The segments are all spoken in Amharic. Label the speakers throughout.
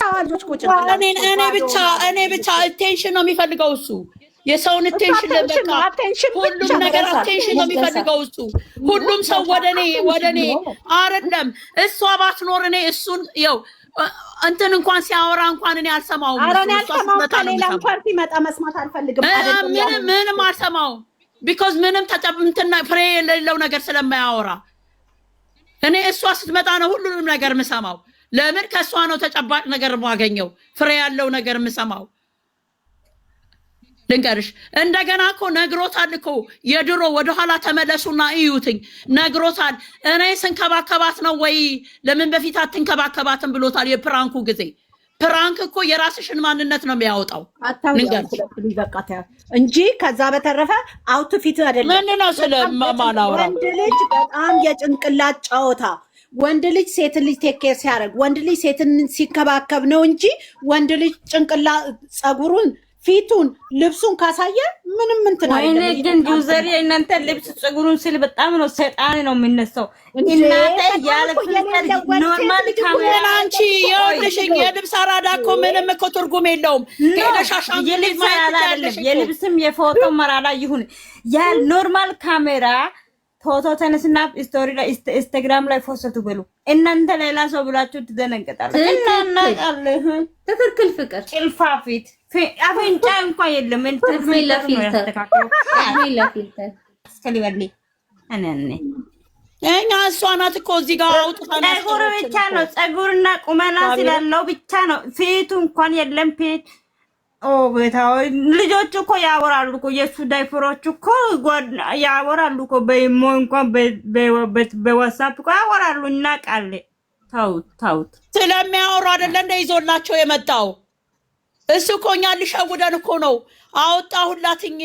Speaker 1: አዋጆች እኮ ጭንቅላት
Speaker 2: እኔ ብቻ አቴንሽን ነው የሚፈልገው እሱ የሰውን አቴንሽን ለበቃ ሁሉም ነገር አቴንሽን ነው የሚፈልገው እሱ ሁሉም ሰው ወደኔ አይደለም እሷ ባትኖር እኔ እሱን ይው እንትን እንኳን ሲያወራ እንኳን እኔ አልሰማውም
Speaker 1: አረን ያልሰማው ከሌላም ፓርቲ መጣ መስማት አልፈልግም አይደለም
Speaker 2: ምንም አልሰማው ቢኮዝ ምንም ተጨምንትና ፍሬ የሌለው ነገር ስለማያወራ እኔ እሷ ስትመጣ ነው ሁሉንም ነገር የምሰማው ለምን ከሷ ነው ተጨባጭ ነገር ማገኘው ፍሬ ያለው ነገር የምሰማው ልንገርሽ እንደገና እኮ ነግሮታል እኮ የድሮ ወደ ኋላ ተመለሱና እዩትኝ ነግሮታል እኔ ስንከባከባት ነው ወይ ለምን በፊት አትንከባከባትም ብሎታል የፕራንኩ ጊዜ ፕራንክ እኮ የራስሽን ማንነት ነው የሚያወጣው
Speaker 1: በቃታ እንጂ ከዛ በተረፈ አውትፊት አይደለም
Speaker 2: ምን ነው ስለማማናውራ
Speaker 1: ወንድ ልጅ በጣም የጭንቅላት ጫወታ ወንድ ልጅ ሴት ልጅ ቴኬር ሲያደርግ ወንድ ልጅ ሴትን ሲከባከብ ነው እንጂ ወንድ ልጅ ጭንቅላት ጸጉሩን ፊቱን ልብሱን ካሳየ ምንም እንትን አይደለም
Speaker 3: እኔ ግን ዩዘር እናንተ ልብስ ጸጉሩን ስል በጣም ነው ሰይጣን ነው የሚነሳው እናንተ ያለ ኖርማል ካሜራ
Speaker 2: አንቺ የወደሽኝ የልብስ አራዳ እኮ ምንም እኮ ትርጉም የለውም ሄደሻሻን
Speaker 3: የልብስ አይደለም የልብስም የፎቶ መራራ ይሁን ያ ኖርማል ካሜራ ፎቶ ተነስና ስቶሪ ላይ ኢንስታግራም ላይ ፎቶ ብሉ እናንተ ሌላ ሰው ብላችሁ ትደነገጣላችሁ እና
Speaker 4: ትክክል ፍቅር
Speaker 3: ጭልፋፊት አፍንጫ እንኳን የለም
Speaker 4: ለፊልተር
Speaker 3: እስከሊበል እኔ
Speaker 2: እኛ እሷ ናት እኮ እዚህ ጋር አውጥታና
Speaker 3: ጸጉር ብቻ ነው ጸጉርና ቁመና ስላለው ብቻ ነው ፊቱ እንኳን የለም ፊት ኦ በታው ልጆቹ እኮ ያወራሉ እኮ የሱ ዳይፈሮቹ እኮ ያወራሉ እኮ በኢሞ እንኳን በዋትስአፕ እኮ ያወራሉ እናቃለን ታውት
Speaker 2: ስለሚያወሩ አይደለ እንደ ይዞላቸው የመጣው እሱ እኮ እኛ ሊሸውደን እኮ ነው አወጣሁላትኝ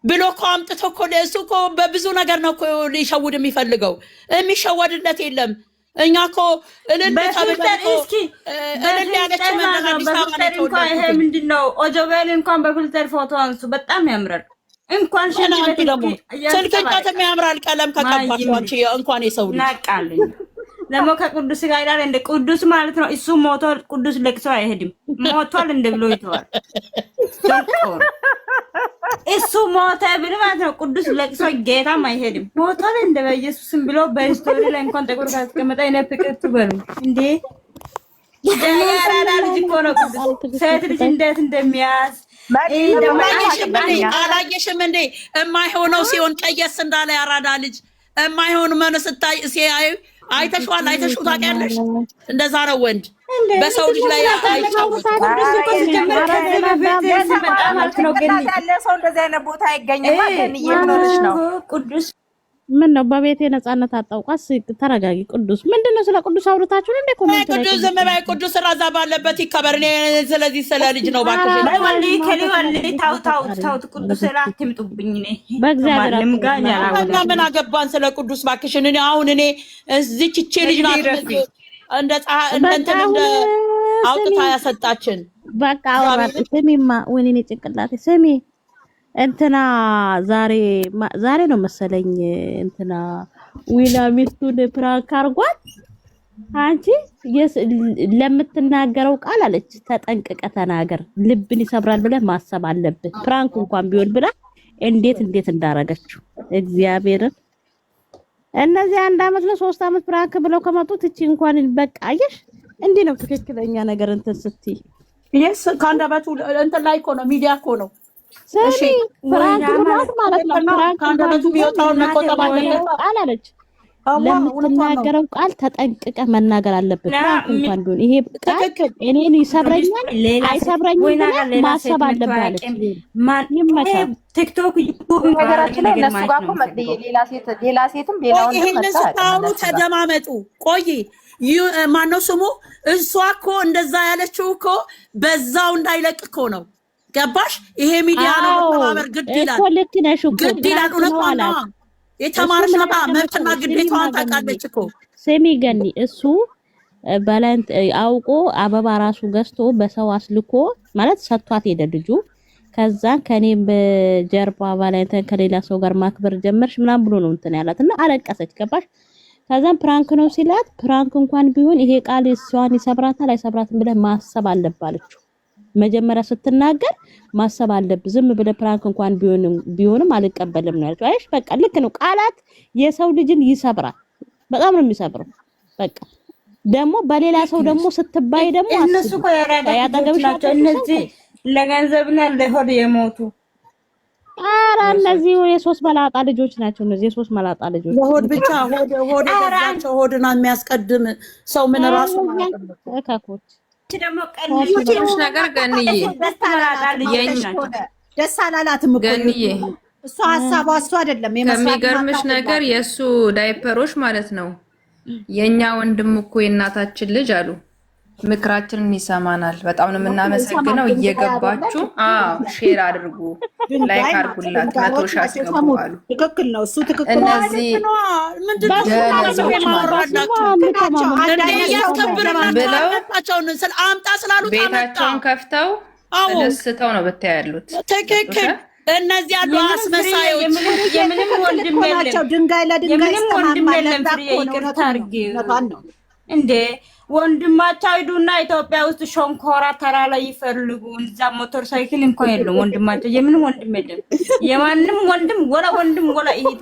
Speaker 2: ብሎ እኮ አምጥቶ እኮ እሱ እኮ በብዙ ነገር ነው እኮ ሊሸውድ የሚፈልገው የሚሸወድለት የለም እኛ እኮ እልል ያለች
Speaker 3: ይሄ ምንድነው ኦጆቤል እንኳን በፊልተር ፎቶ አንሱ በጣም ያምራል እንኳን
Speaker 2: ሽንት ደግሞ ስልክታም ያምራል ቀለም ከቀባቸው አንቺ እንኳን የሰው ልጅ
Speaker 3: ናቃልኝ ለሞ ከቅዱስ ጋር ይላል እንደ ቅዱስ ማለት ነው እሱ ሞቷል ቅዱስ ለቅሶ አይሄድም ሞቷል እንደ ብሎ ይተዋል እሱ ሞተ ብል ማለት ነው ቅዱስ ለቅሶ ጌታም አይሄድም ሞቷል እንደ በኢየሱስም ብሎ በስቶሪ ላይ እንኳን ተቆርጣ ተቀመጠ እኔ ፍቅር ትበሉ እንዴ ያራዳ ልጅ እኮ ነው ቅዱስ ሴት ልጅ እንዴት እንደሚያዝ
Speaker 2: አላየሽም እንዴ የማይሆነው ሲሆን ቀየስ እንዳለ ያራዳ ልጅ የማይሆን መነስታይ ሲያዩ አይተሽዋል አይተሽው ታውቂያለሽ እንደዛ ነው ወንድ በሰው ልጅ ላይ አይቻውም
Speaker 1: ሰው እንደዚህ አይነት ቦታ አይገኝም ማለት ነው
Speaker 4: ቅዱስ ምን ነው በቤቴ ነፃነት አጣውቃስ ተረጋጊ ቅዱስ ምንድነው ስለ ቅዱስ አውርታችሁ እንደ ኮሜንት ላይ
Speaker 2: ቅዱስ ዘመባይ ቅዱስ ራዛ ባለበት ይከበር እኔ ስለዚህ ስለ ልጅ ነው ባክሽ
Speaker 3: ወልዲ ከሊወልዲ ታውት ቅዱስ አትምጡብኝ ነኝ
Speaker 4: በእግዚአብሔር
Speaker 2: እና ምን አገባን ስለ ቅዱስ ባክሽ እኔ አሁን እኔ እዚህ ቺቺ ልጅ ናት እንደ እንትን እንደ አውጥታ ያሰጣችን
Speaker 4: በቃ አወራጥ ስሚማ ወይኔ ጭንቅላቴ ስሚ እንትና ዛሬ ነው መሰለኝ እንትና ዊና ሚስቱን ፕራንክ አርጓት አንቺ ለምትናገረው ቃል አለች ተጠንቀቀ ተናገር ልብን ይሰብራል ብለህ ማሰብ አለብህ ፕራንክ እንኳን ቢሆን ብላ እንዴት እንዳረገችው እግዚአብሔርን እነዚህ 1 አመት ለ3 አመት ፕራንክ ብለው ከመጡት እቺ እንኳን በቃየሽ እንዴ ነው ትክክለኛ ነገር እንትን ስትይ
Speaker 2: yes ካንዳባቱ እንትን ላይ እኮ ነው ሚዲያ እኮ ነው
Speaker 4: እሺ ፕራንክ ማለት ነው ፕራንክ
Speaker 2: ካንዳባቱ ቢወጣው መቆጠብ አለበት
Speaker 4: አላለች ለምትናገረው ቃል ተጠንቅቀህ መናገር አለበት እንኳን ቢሆን ይሄ ቃል እኔን ይሰብረኛል አይሰብረኝም ማሰብ አለበት አለች ይመጣል
Speaker 3: ቲክቶክ ዩቲዩብ
Speaker 1: ነገራችን ላይ እነሱ ጋር እኮ ሌላ ሴትም ሌላውን
Speaker 2: ይሄንን ተደማመጡ ቆይ ማነው ስሙ እሷ እኮ እንደዛ ያለችው እኮ በዛው እንዳይለቅ እኮ ነው ገባሽ ይሄ ሚዲያ ነው ተባበር ግድ ይላል
Speaker 4: እኮ ልክ ነሽ እኮ
Speaker 2: ግድ ይላል እውነት ነው የተማረሽ መብትና ግዴታዋን ታውቃለች እኮ
Speaker 4: ስሚ ገኒ እሱ ባላንት አውቆ አበባ ራሱ ገዝቶ በሰው አስልኮ ማለት ሰጥቷት ሄደ ልጁ ከዛ ከኔም በጀርባ ባላንት ከሌላ ሰው ጋር ማክበር ጀመርሽ ምናምን ብሎ ነው እንትን ያላትና አለቀሰች ገባሽ ከዛም ፕራንክ ነው ሲላት ፕራንክ እንኳን ቢሆን ይሄ ቃል እሷን ይሰብራታል አይሰብራትም ብለህ ማሰብ አለባለችው። መጀመሪያ ስትናገር ማሰብ አለብህ። ዝም ብለህ ፕራንክ እንኳን ቢሆንም አልቀበልም ነው ያለችው። አይሽ በቃ ልክ ነው። ቃላት የሰው ልጅን ይሰብራል። በጣም ነው የሚሰብረው። በቃ ደግሞ በሌላ ሰው ደግሞ ስትባይ ደግሞ
Speaker 3: እነሱ እኮ ያጠገብሻቸው እነዚህ ለገንዘብና ለሆድ የሞቱ
Speaker 4: ኧረ እነዚህ የሶስት መላጣ ልጆች ናቸው። እነዚህ የሶስት መላጣ ልጆች
Speaker 1: ለሆድ ብቻ ሆድ የገዛቸው ሆድና የሚያስቀድም ሰው ምን ራሱ
Speaker 4: እካኮች
Speaker 3: ደግሞ
Speaker 5: ቀንሽ ነገር ገንዬ
Speaker 1: ደስ አላላትም እኮ
Speaker 5: ገንዬ።
Speaker 1: እሷ ሐሳቧ እሱ አይደለም።
Speaker 5: ከሚገርምሽ ነገር የእሱ ዳይፐሮች ማለት ነው የኛ ወንድም እኮ የእናታችን ልጅ አሉ ምክራችንን ይሰማናል። በጣም ነው የምናመሰግነው። እየገባችሁ ሼር አድርጉ፣ ላይክ አድርጉላት፣ 100 ሺህ አስገቡ አሉ።
Speaker 1: ትክክል ነው እሱ ትክክል።
Speaker 5: እነዚህ ቤታቸውን ከፍተው ተደስተው ነው ብታይ ያሉት።
Speaker 2: ትክክል። እነዚህ ያሉ አስመሳዮች
Speaker 3: የምንም ወንድም የለም፣
Speaker 1: ድንጋይ ለድንጋይ
Speaker 3: የምንም ወንድም የለም። ይቅርታ አድርጊ እንዴ ወንድማቸው ሂዱና ኢትዮጵያ ውስጥ ሾንኮራ ተራ ላይ ይፈልጉ። እዛ ሞተር ሳይክል እንኳን የለም ወንድማቸው። የምንም ወንድም የለም። የማንም ወንድም ወላ ይሄድ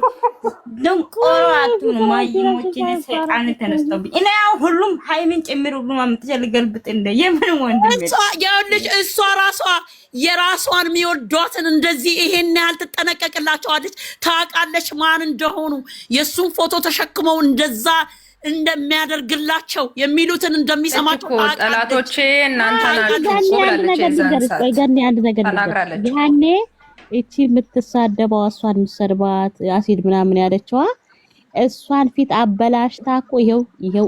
Speaker 3: ደንቆሮ አቱን ማይሞችን ሰይጣን ተነስተውብኝ እኔ ያው ሁሉም ሃይሚን ጭምር ሁሉም አምጥተልገልብጥ እንደ የምንም ወንድም የለም።
Speaker 2: ያውልሽ እሷ ራሷ የራሷን የሚወዷትን እንደዚህ ይሄን ያህል ትጠነቀቅላቸዋለች። ታውቃለች ማን እንደሆኑ የሱን ፎቶ ተሸክመው እንደዛ እንደሚያደርግላቸው የሚሉትን እንደሚሰማቸው
Speaker 5: ጠላቶቼ እናንተ ናችሁ ብላለች።
Speaker 4: ያኔ እቺ የምትሳደበው እሷን ምሰርባት አሲድ ምናምን ያለችዋ እሷን ፊት አበላሽታ እኮ ይሄው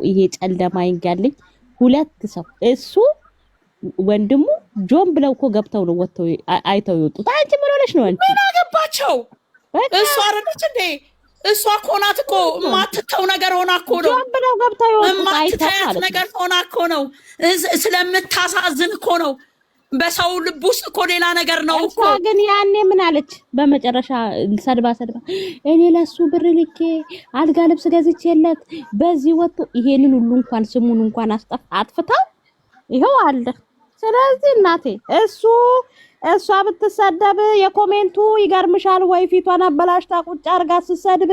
Speaker 4: ይሄ ጨለማ ይንጋልኝ ሁለት ሰው እሱ ወንድሙ ጆን ብለው እኮ ገብተው ነው ወጥተው አይተው ይወጡት። አንቺ ምን ሆነሽ ነው? አንቺ
Speaker 2: ምን አገባቸው? እሷ አይደለች እንዴ? እሷ እኮ ናት እኮ የማትተው ነገር ሆና እኮ ነው። የማትተያት ነገር ሆና እኮ ነው። ስለምታሳዝን እኮ ነው። በሰው ልብ ውስጥ እኮ ሌላ ነገር ነው እኮ።
Speaker 4: ግን ያኔ ምን አለች? በመጨረሻ ሰድባ እኔ ለሱ ብር ልኬ አልጋ ልብስ ገዝቼለት በዚህ ወጥቶ ይሄንን ሁሉ እንኳን ስሙን እንኳን አጥፍታው ይሄው አለ። ስለዚህ እናቴ እሷ ብትሰደብ የኮሜንቱ ይገርምሻል ወይ? ፊቷን አበላሽታ ቁጭ አርጋ ስትሰድብ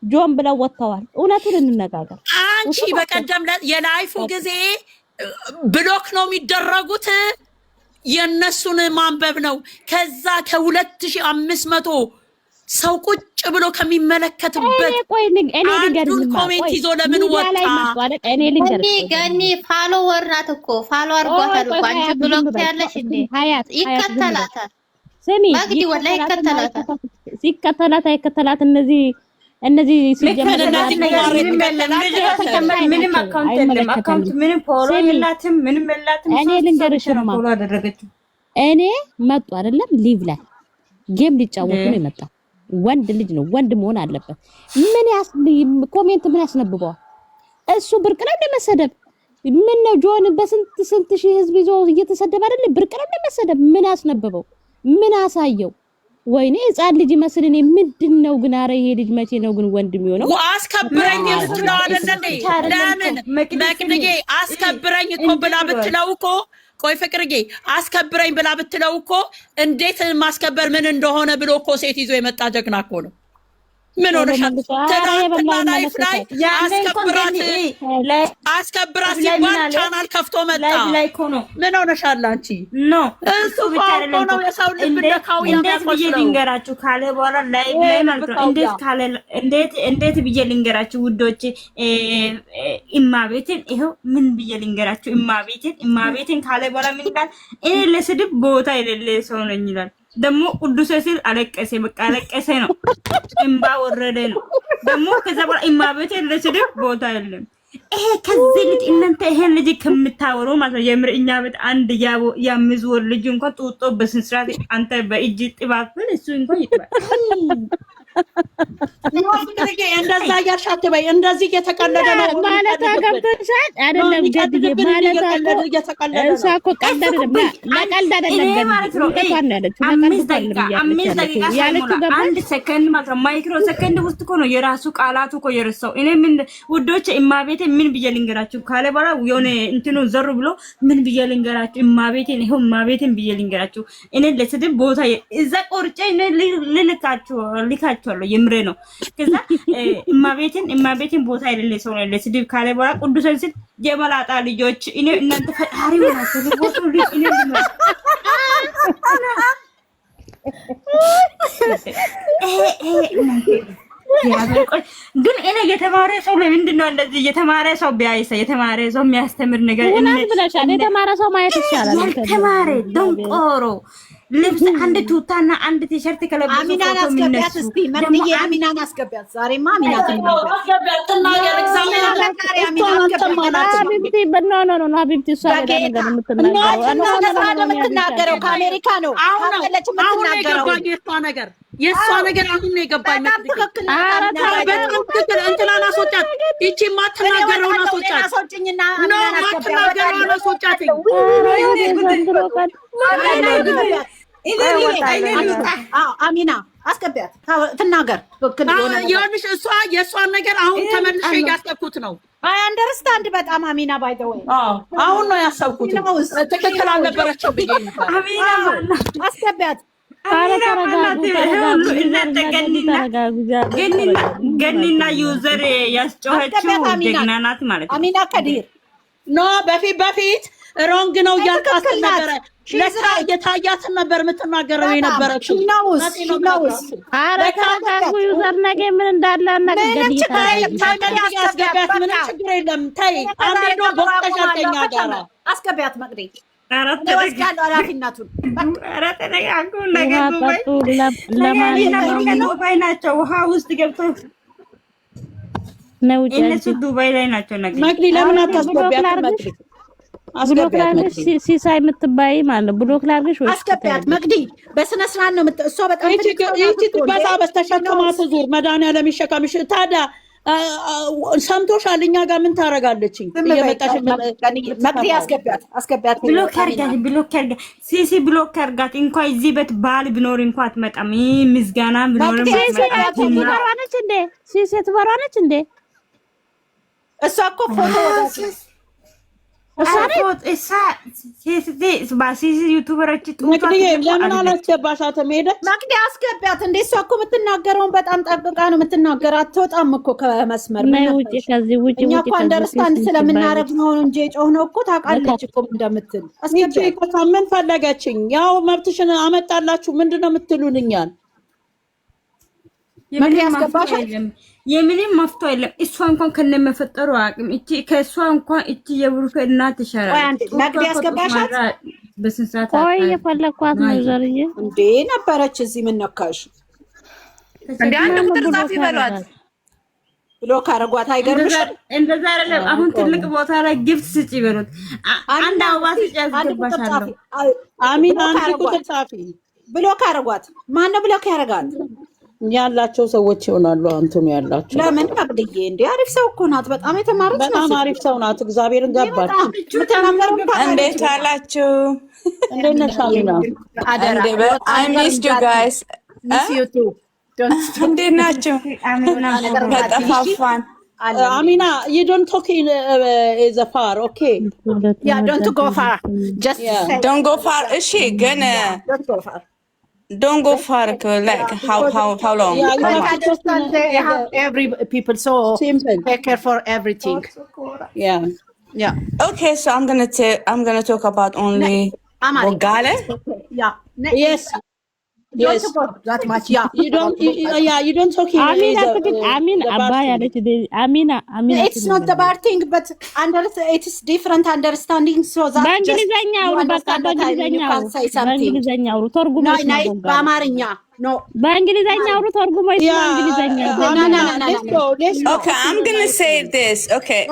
Speaker 4: ጆን ብለው ወጥተዋል። እውነቱን እንነጋገር።
Speaker 2: አንቺ በቀደም የላይፉ ጊዜ ብሎክ ነው የሚደረጉት። የነሱን ማንበብ ነው። ከዛ ከ2500 ሰው ቁጭ ብሎ ከሚመለከትበት አንዱን ኮሜንት ይዞ ለምን ወጣ?
Speaker 6: ገኒ ፋሎወር ናት እኮ ፋሎ አርጓታል እኮ። አንቺ ብሎክ ያለሽ እንዴ? ይከተላታል።
Speaker 4: ስሚ
Speaker 6: ማግዲ ወላሂ ይከተላታል።
Speaker 4: ሲከተላት አይከተላት እነዚህ ሲጀመር
Speaker 3: ምንም አካውንት የለም። አካውንት ምንም ፎሎ የላትም፣ ምንም የላትም።
Speaker 4: እኔ ልንገርሽማ እኔ መጡ አይደለም ሊቭ ላይ ጌም ሊጫወቱ ነው የመጣው። ወንድ ልጅ ነው፣ ወንድ መሆን አለበት። ኮሜንት ምን ያስነብበዋል? እሱ ብርቅ ነው እንደመሰደብ። ምን ነው ጆን በስንት ሺህ ህዝብ ይዞ እየተሰደበ አይደል? ብርቅ ነው እንደመሰደብ። ምን ያስነበበው? ምን አሳየው? ወይኔ ህፃን ልጅ መስል እኔ ምንድነው ግን? አረ ይሄ ልጅ መቼ ነው ግን ወንድ የሚሆነው?
Speaker 2: አስከብረኝ ብትለው አይደል እንዴ? ለምን መቅደጌ አስከብረኝ እኮ ብላ ብትለው እኮ ቆይ ፍቅርዬ አስከብረኝ ብላ ብትለው እኮ እንዴት ማስከበር ምን እንደሆነ ብሎ እኮ ሴት ይዞ የመጣ ጀግና እኮ ነው። ምን ሆነሻል? ትናንትና ላይፍ ላይ አስከብራት ሲባል ቻናል ከፍቶ መጣ። ምን ሆነሻል አንቺ? እሱ እኮ ነው የሰው ልብ እንደካው
Speaker 3: እንዴት ብዬ ልንገራችሁ ካለ በኋላ ላይ ማለት ነው። እንዴት ብዬ ልንገራችሁ ውዶች? እማቤቴን ይሄው ምን ብዬ ልንገራችሁ? እማቤቴን ካለ በኋላ ምን ይላል? እኔ ለስድብ ቦታ የሌለ ሰው ነኝ ይላል። ደግሞ ቅዱስ ሲል አለቀሰ። በቃ አለቀሰ ነው፣ እንባ ወረደ ነው። ደግሞ ከዛ በኋላ እማቤቴ ለስድብ ቦታ የለም። ይሄ ከዚህ ልጅ እናንተ ይሄን ልጅ ከምታወሩ ማለት የምር እኛ ቤት አንድ ያምዝወር ልጅ እንኳን ጡጦ በስንት ሰዓት አንተ በእጅ ጥባብ እሱ እንኳን ይጥባል።
Speaker 2: እንደዛ እያልሽ አትበይ። እንደዚህ እየተቀለደ ነው
Speaker 4: ማለት ገብቶሻል አይደለም? ገድዬ ማለት እሷ እኮ ቀልድ አይደለም፣ ለቀልድ አይደለም
Speaker 3: አንድ ሰከንድ ማለት ማይክሮ ሰከንድ ውስጥ እኮ ነው የራሱ ቃላቱ እኮ የረሳው። እኔ ምን ውዶች እማቤቴ ምን ብዬ ልንገራችሁ ካለ በኋላ የሆነ እንትኑ ዘሩ ብሎ ምን ብዬ ልንገራችሁ እማቤቴን ይሄው እማቤቴን ብዬ ልንገራችሁ። እኔ ለስድብ ቦታ እዛ ቆርጬ እኔ ልካችኋለሁ የምሬ ነው። ከዛ እማቤቴን ቦታ አይደለ ሰው ነው ለስድብ ካለ በኋላ ቅዱሰን ስል የመላጣ ልጆች እኔ እናንተ ፈጣሪ ሆናችሁ ልቦቱ ልጅ እኔ ግን እኔ የተማረ ሰው ለምንድን ነው እንደዚህ የተማረ ሰው ቢያይሰ የተማረ ሰው የሚያስተምር ነገር
Speaker 4: የተማረ ሰው ማየት ይቻላል።
Speaker 3: የተማረ ደንቆሮ ልብስ አንድ ቱታና አንድ ቲሸርት ከለበሰ
Speaker 1: አሚናን አስገቢያት እስቲ መንዬ አሚናን አስገቢያት። ዛሬማ አሚናን
Speaker 2: አስገቢያት ተናገር እግዚአብሔር
Speaker 4: ሀቢብቲ በኖ ሀቢብቲ እሷ ነገር
Speaker 1: የምትናገረው ከአሜሪካ ነው። አሁን
Speaker 2: የእሷ ነገር አሁን ነው የገባኝ። በጣም ትክክል እንትናን አስወጫት። ይቺ ማትናገረውን አስወጫት። ማትናገረውን አስወጫት።
Speaker 1: አሚና አስገቢያት ትናገር።
Speaker 2: ይኸውልሽ እሷ የእሷን ነገር አሁን ተመልሼ እያሰብኩት ነው።
Speaker 1: አንደርስታንድ በጣም አሚና ባይ ዘ ወይ
Speaker 2: አሁን ነው ያሰብኩት። ትክክል አልነበረችም ብዬ
Speaker 3: አሚና
Speaker 1: አስገቢያት።
Speaker 3: ገኒና ዩዘር ያስጮኸችው ጀግና ናት ማለት ነው።
Speaker 1: አሚና ከዲር
Speaker 2: ኖ በፊት ሮንግ ነው እያልካት ነበረ። ለካ እየታያትን ነበር የምትናገረው የነበረችው።
Speaker 4: ዩዘር ነገ ምን እንዳለ
Speaker 2: ምንም ችግር የለም። ተይ አንዴ ነው ቦክተሻል ከኛ ጋር
Speaker 1: አስገቢያት መቅዲ
Speaker 3: ናቸው ውሃ ውስጥ ገብተው እነሱ ዱባይ ላይ ናቸው።
Speaker 2: መቅዲ ለምን አታስገቢያት?
Speaker 4: ብሎክ ላርግሽ ሲሳይ የምትባይ ማለት ነው። ብሎክ ላርግሽ ወይ
Speaker 1: አስገቢያት መቅዲ በስነ ስርዓት ነው እሷ በጣም
Speaker 2: ይቺ ትበሳ በስተሸከማ ትዙር መድኃኒዓለም ይሸከምሽ። ታዲያ ሰምቶሻል። እኛ ጋር ምን ታረጋለችኝ? እየመጣሽ
Speaker 1: መቅዲ አስገቢያት።
Speaker 3: ብሎክ አርጋት ሲሲ ብሎክ አርጋት። እንኳን እዚህ ቤት ባል ቢኖር እንኳን አትመጣም። ምስጋና ቢኖር
Speaker 4: ትበራነች እንዴ? ሲሲ ትበራነች እንዴ?
Speaker 1: እሷ እኮ ፎቶ
Speaker 2: ለምን አላስገባሻትም? ሄደች
Speaker 1: መቅዲ አስገቢያት። እንደ እሷ እኮ የምትናገረውን በጣም ጠብቃ ነው የምትናገር። አትወጣም እኮ ከመስመር። እኛ እኮ አንደርስታንድ ስለምናደርግ ነው እንጂ የጮህነው እኮ ታውቃለች እኮ እንደምትል።
Speaker 2: ምን ፈለገችኝ? ያው መብትሽን አመጣላችሁ። ምንድን ነው የምትሉን እኛን?
Speaker 1: መቅዲ አስገባሻት።
Speaker 3: የምንም መፍቶ የለም። እሷ እንኳን ከነመፈጠሩ አቅም እቺ ከእሷ እንኳን እቺ የብሩክ እናት ይሻላል።
Speaker 1: መቅዲ አስገባሻት።
Speaker 3: በስንሳት
Speaker 4: ቆይ የፈለኳት ነው ዘርዬ
Speaker 1: እንዴ ነበረች እዚህ። ምን ነካሽ
Speaker 5: እንዴ? አንድ ቁጥር ጻፊ በሏት
Speaker 1: ብሎ ካረጓት አይገርምሽም?
Speaker 3: እንደዛ አይደለም። አሁን ትልቅ ቦታ ላይ ጊፍት ስጪ በሉት። አንድ አበባ ስጪ ያስገባሻለሁ።
Speaker 2: አሚን አንድ ቁጥር ጻፊ
Speaker 1: ብሎ ካረጓት። ማን ነው ብሎ ካረጋት?
Speaker 2: ያላቸው ሰዎች ይሆናሉ። አንተም ያላቸው
Speaker 1: ለምን መቅድዬ እንዴ አሪፍ ሰው እኮ ናት። በጣም የተማረች ናት።
Speaker 2: በጣም አሪፍ ሰው ናት። እግዚአብሔርን ገባች።
Speaker 7: እንዴት አላችሁ?
Speaker 2: እንዴት ነሽ አሚና?
Speaker 7: I missed you guys. እንዴት ናችሁ? ተጠፋፋን።
Speaker 2: አሚና you don't talk in the far, okay?
Speaker 1: Yeah, don't go far. Just
Speaker 7: don't go far. እሺ ግን
Speaker 1: don't go far.
Speaker 7: Don't go far. Like how long?
Speaker 1: Yeah, you have to understand they have every people, so take care for everything. Yeah.
Speaker 7: Okay, so I'm gonna talk about only Bogale.
Speaker 1: Yeah.
Speaker 2: Yes.
Speaker 1: Yes. That much. Yeah.
Speaker 2: You don't talk in
Speaker 4: Amina.
Speaker 1: It's not the bad thing, but it is different understanding. So that
Speaker 4: በእንግሊዘኛ አውሩ። በቃ በእንግሊዘኛ አውሩ። ተርጉሞ
Speaker 1: በአማርኛ no.
Speaker 4: በእንግሊዘኛ አውሩ። ተርጉሞ በእንግሊዘኛ
Speaker 7: Okay, I'm gonna say this. Okay.